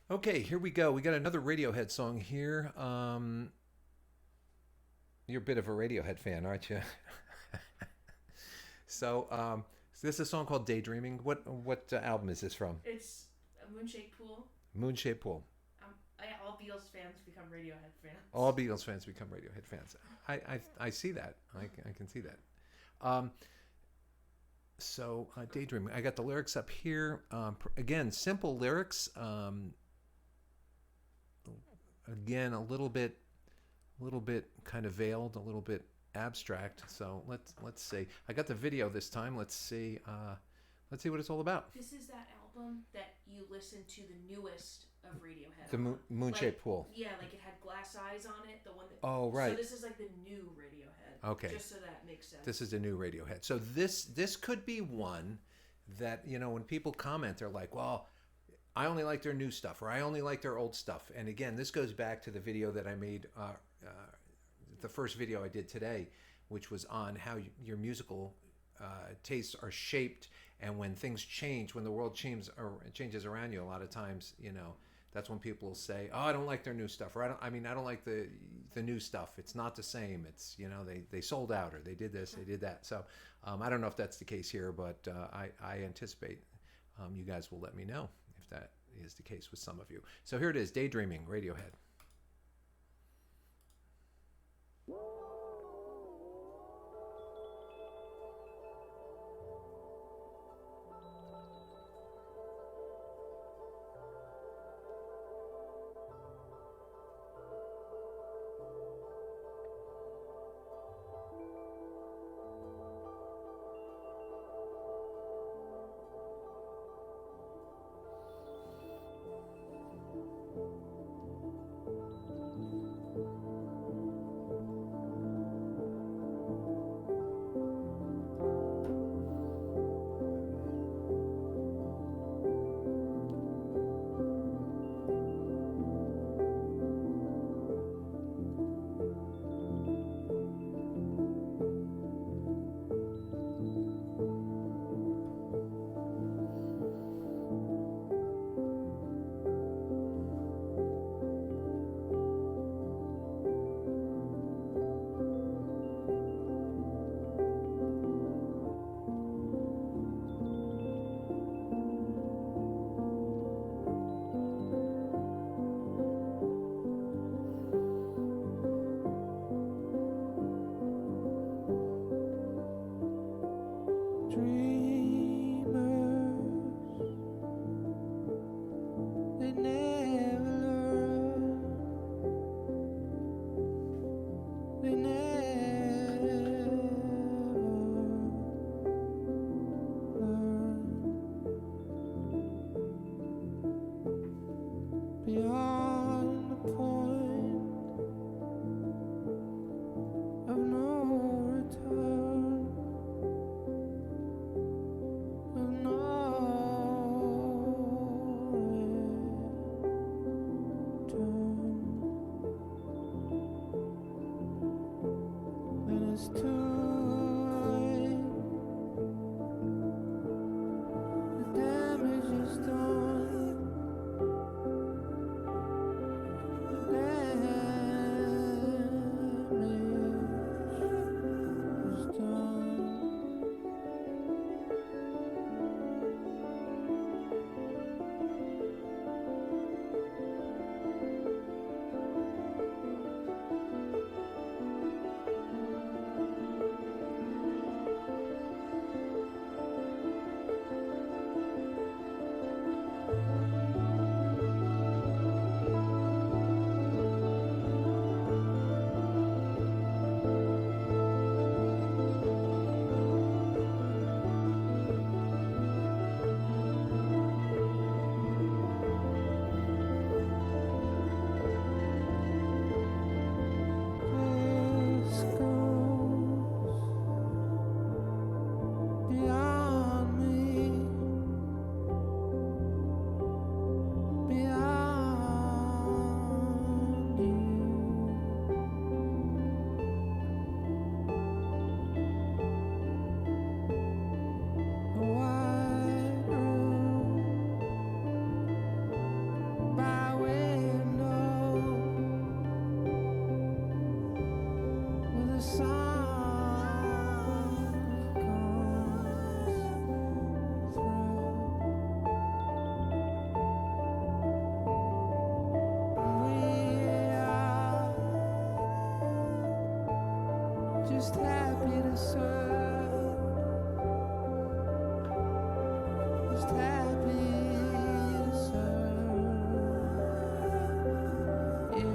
Okay, here we go. We got another Radiohead song here. You're a bit of a Radiohead fan, aren't you? So this is a song called "Daydreaming." What album is this from? It's a moonshaped pool. Moonshaped Pool. All Beatles fans become Radiohead fans. All Beatles fans become Radiohead fans. I see that. I can see that. Um, Daydreaming. I got the lyrics up here. Again, simple lyrics. Again, a little bit kind of veiled, a little bit abstract. So let's see. I got the video this time. Let's see. Let's see what it's all about. This is that album that you listen to the newest of Radiohead. The on. Moonshaped Pool. Yeah, like it had glass eyes on it. The one that. Oh right. So this is like the new Radiohead. Okay. Just so that makes sense. This is a new Radiohead. So this could be one that when people comment, they're like, well. I only like their new stuff, or I only like their old stuff. And again, this goes back to the video that I made, the first video I did today, which was on how your musical tastes are shaped, and when things change, when the world changes around you, a lot of times, that's when people will say, "Oh, I don't like their new stuff," or I don't like the new stuff. It's not the same. It's they sold out, or they did this, they did that. So I don't know if that's the case here, but I anticipate you guys will let me know if that is the case with some of you. So here it is, Daydreaming, Radiohead. Just happy to serve. Just happy to serve you.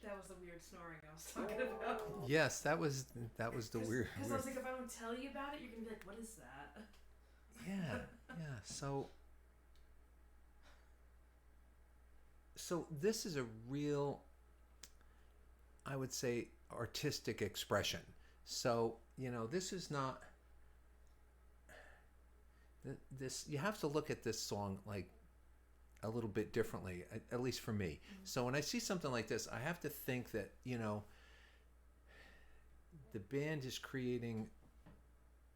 That was the weird snoring I was talking about. Yes, that was the weird. Because I was like, if I don't tell you about it, you're gonna be like, what is that? Yeah. So this is a real, I would say, artistic expression. So this is not. This you have to look at this song like a little bit differently, at least for me. Mm-hmm. So when I see something like this, I have to think that the band is creating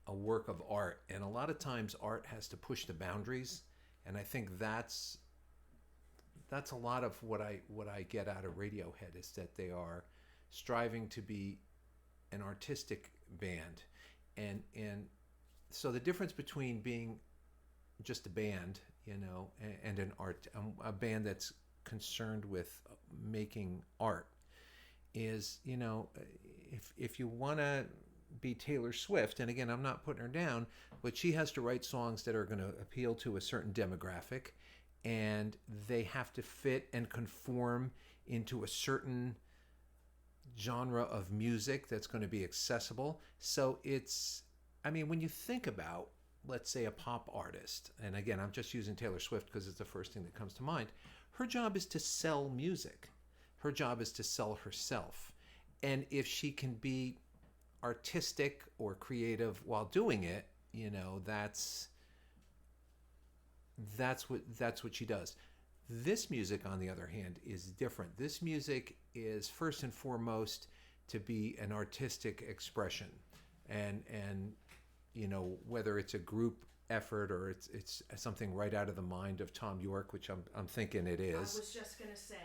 a work of art, and a lot of times art has to push the boundaries, and I think that's a lot of what I get out of Radiohead, is that they are striving to be an artistic band, and so the difference between being just a band, and an art, a band that's concerned with making art, is if you want to be Taylor Swift, and again, I'm not putting her down, but she has to write songs that are going to appeal to a certain demographic, and they have to fit and conform into a certain genre of music that's going to be accessible. So when you think about, let's say, a pop artist, and again, I'm just using Taylor Swift because it's the first thing that comes to mind, her job is to sell music. Her job is to sell herself. And if she can be artistic or creative while doing it, that's what she does. This music, on the other hand, is different. This music is first and foremost to be an artistic expression, and whether it's a group effort or it's something right out of the mind of Tom York, which I'm thinking it is. I was just gonna say,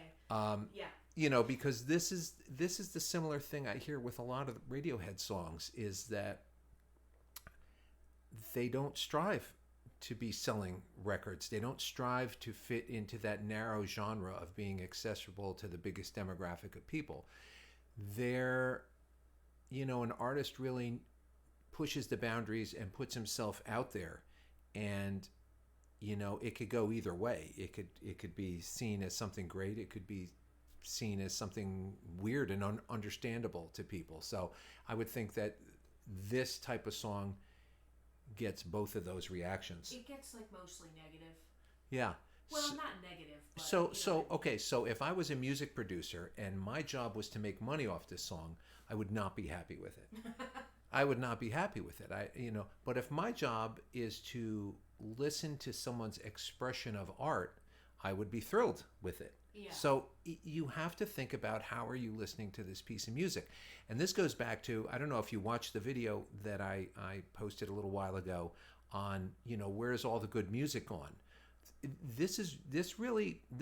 yeah. Because this is the similar thing I hear with a lot of Radiohead songs, is that they don't strive to be selling records. They don't strive to fit into that narrow genre of being accessible to the biggest demographic of people. They're, an artist really pushes the boundaries and puts himself out there, and it could go either way. It could be seen as something great. It could be seen as something weird and understandable to people. So I would think that this type of song gets both of those reactions. It gets like mostly negative. Yeah. Well, not negative. But, So if I was a music producer and my job was to make money off this song, I would not be happy with it. I would not be happy with it. But if my job is to listen to someone's expression of art, I would be thrilled with it. Yeah. So you have to think about, how are you listening to this piece of music? And this goes back to, I don't know if you watched the video that I posted a little while ago on, where's all the good music gone? This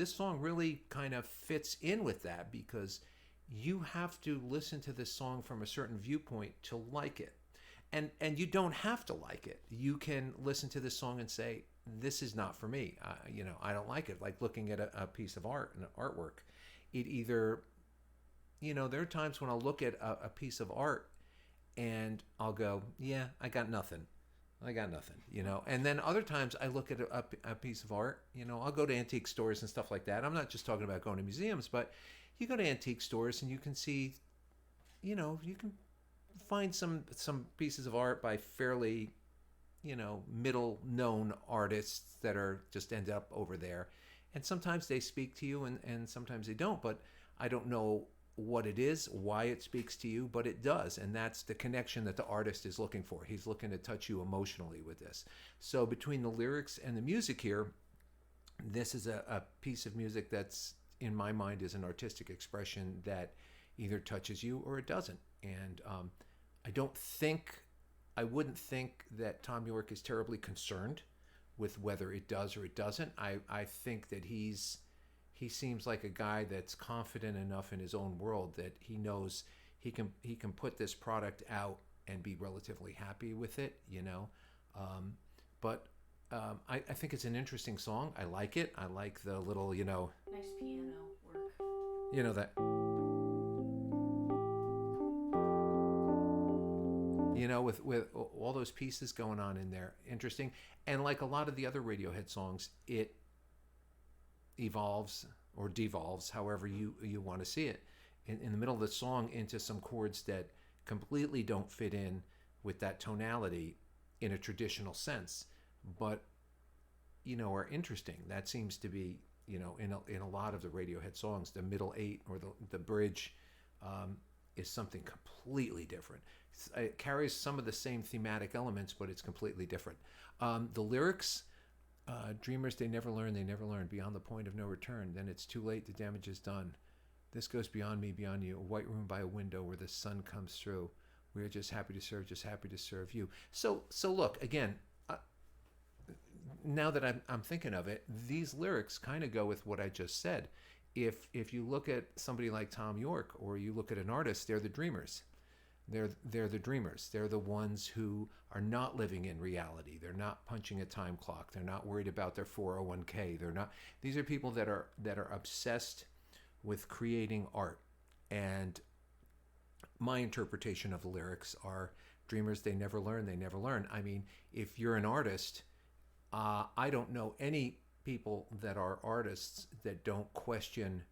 song really kind of fits in with that, because you have to listen to this song from a certain viewpoint to like it. And you don't have to like it. You can listen to this song and say, this is not for me. I don't like it. Like looking at a piece of art, an artwork. It either, there are times when I'll look at a piece of art and I'll go, yeah, I got nothing. And then other times I look at a piece of art, I'll go to antique stores and stuff like that. I'm not just talking about going to museums, but you go to antique stores and you can see, you can find some pieces of art by fairly, middle known artists that are just end up over there. And sometimes they speak to you and sometimes they don't, but I don't know what it is, why it speaks to you, but it does. And that's the connection that the artist is looking for. He's looking to touch you emotionally with this. So between the lyrics and the music here, this is a piece of music that's, in my mind, is an artistic expression that either touches you or it doesn't. And I wouldn't think that Tom York is terribly concerned with whether it does or it doesn't. I think that he seems like a guy that's confident enough in his own world that he knows he can put this product out and be relatively happy with it, But I think it's an interesting song. I like it. I like the little, nice piano work. That. With all those pieces going on in there, interesting. And like a lot of the other Radiohead songs, it evolves or devolves, however you want to see it, in the middle of the song into some chords that completely don't fit in with that tonality in a traditional sense, but are interesting. That seems to be in a lot of the Radiohead songs, the middle eight or the bridge is something completely different. It carries some of the same thematic elements, but it's completely different. The lyrics, dreamers, they never learn, beyond the point of no return. Then it's too late, the damage is done. This goes beyond me, beyond you. A white room by a window where the sun comes through. We are just happy to serve you. So look, again, now that I'm thinking of it, these lyrics kind of go with what I just said. If you look at somebody like Tom York, or you look at an artist, they're the dreamers. They're the dreamers. They're the ones who are not living in reality. They're not punching a time clock. They're not worried about their 401k. They're not. These are people that are obsessed with creating art. And my interpretation of the lyrics are, dreamers, they never learn. I mean, if you're an artist, I don't know any people that are artists that don't question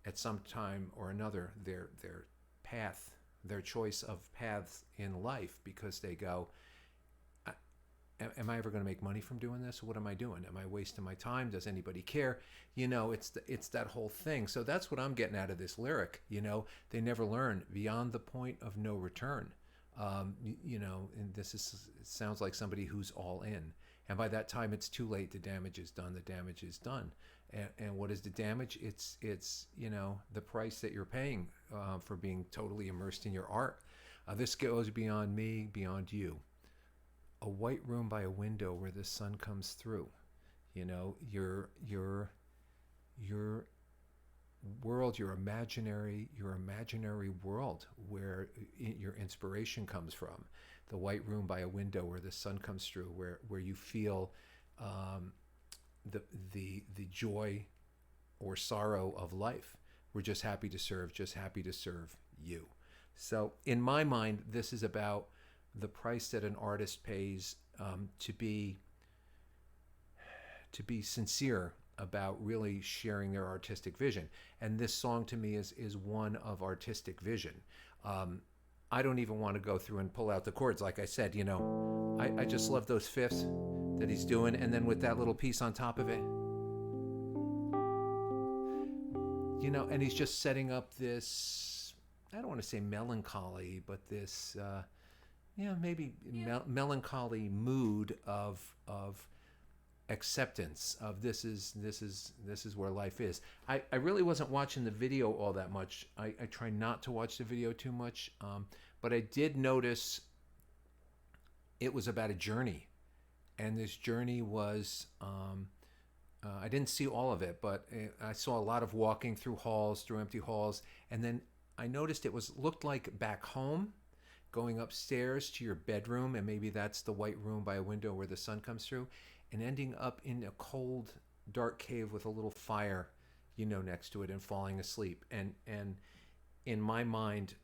at some time or another their path, their choice of paths in life, because they go, am I ever going to make money from doing this? What am I doing? Am I wasting my time? Does anybody care? It's that whole thing. So that's what I'm getting out of this lyric. They never learn, beyond the point of no return. And it sounds like somebody who's all in. And by that time, it's too late. The damage is done. And what is the damage? It's the price that you're paying for being totally immersed in your art. This goes beyond me, beyond you. A white room by a window where the sun comes through. Your world, your imaginary world where your inspiration comes from. The white room by a window where the sun comes through, where you feel the joy or sorrow of life. We're just happy to serve you. So in my mind, this is about the price that an artist pays to be sincere about really sharing their artistic vision. And this song to me is one of artistic vision. I don't even want to go through and pull out the chords. Like I said, I just love those fifths that he's doing, and then with that little piece on top of it, and he's just setting up this, I don't want to say melancholy, but this maybe melancholy mood of acceptance of this is where life is. I really wasn't watching the video all that much. I try not to watch the video too much, but I did notice it was about a journey, and this journey was I didn't see all of it, but I saw a lot of walking through empty halls, and then I noticed it looked like back home, going upstairs to your bedroom, and maybe that's the white room by a window where the sun comes through, and ending up in a cold, dark cave with a little fire, next to it, and falling asleep. And in my mind,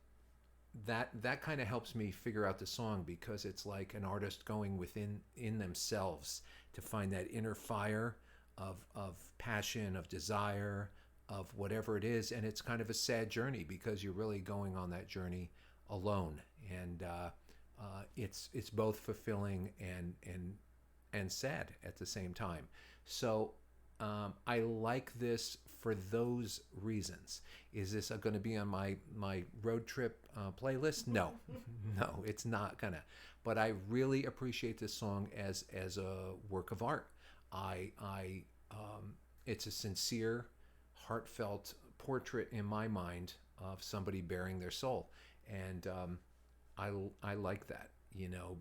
that kind of helps me figure out the song, because it's like an artist going in themselves to find that inner fire of passion, of desire, of whatever it is. And it's kind of a sad journey, because you're really going on that journey alone. And it's both fulfilling and sad at the same time. So I like this for those reasons. Is this going to be on my road trip playlist? No, no, it's not gonna. But I really appreciate this song as a work of art. It's a sincere, heartfelt portrait in my mind of somebody bearing their soul, and I like that.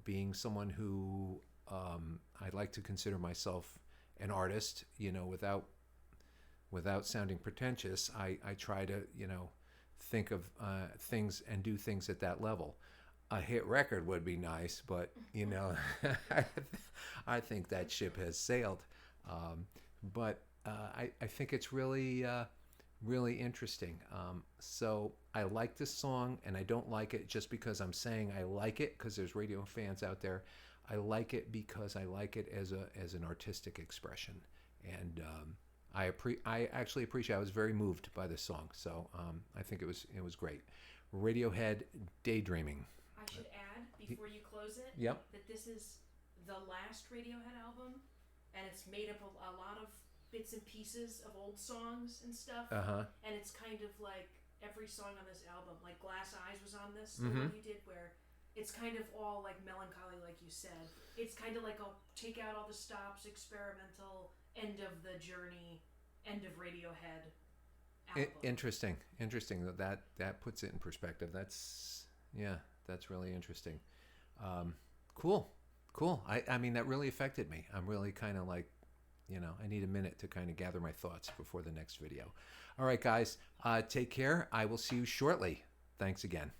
Being someone who I like to consider myself an artist, without sounding pretentious. I try to, think of things and do things at that level. A hit record would be nice, but, I think that ship has sailed. But I think it's really, really interesting. So I like this song, and I don't like it just because I'm saying I like it, because there's radio fans out there. I like it because I like it as an artistic expression, and I actually appreciate. I was very moved by this song, so I think it was great. Radiohead, Daydreaming. I should add before you close it. Yep. That this is the last Radiohead album, and it's made up of a lot of bits and pieces of old songs and stuff. And it's kind of like every song on this album, like Glass Eyes was on this, the one you did, where it's kind of all like melancholy, like you said. It's kind of like a take out all the stops, experimental, end of the journey, end of Radiohead album. Interesting that puts it in perspective. That's really interesting. Cool. I mean, that really affected me. I'm really kind of like, I need a minute to kind of gather my thoughts before the next video. All right, guys, take care. I will see you shortly. Thanks again.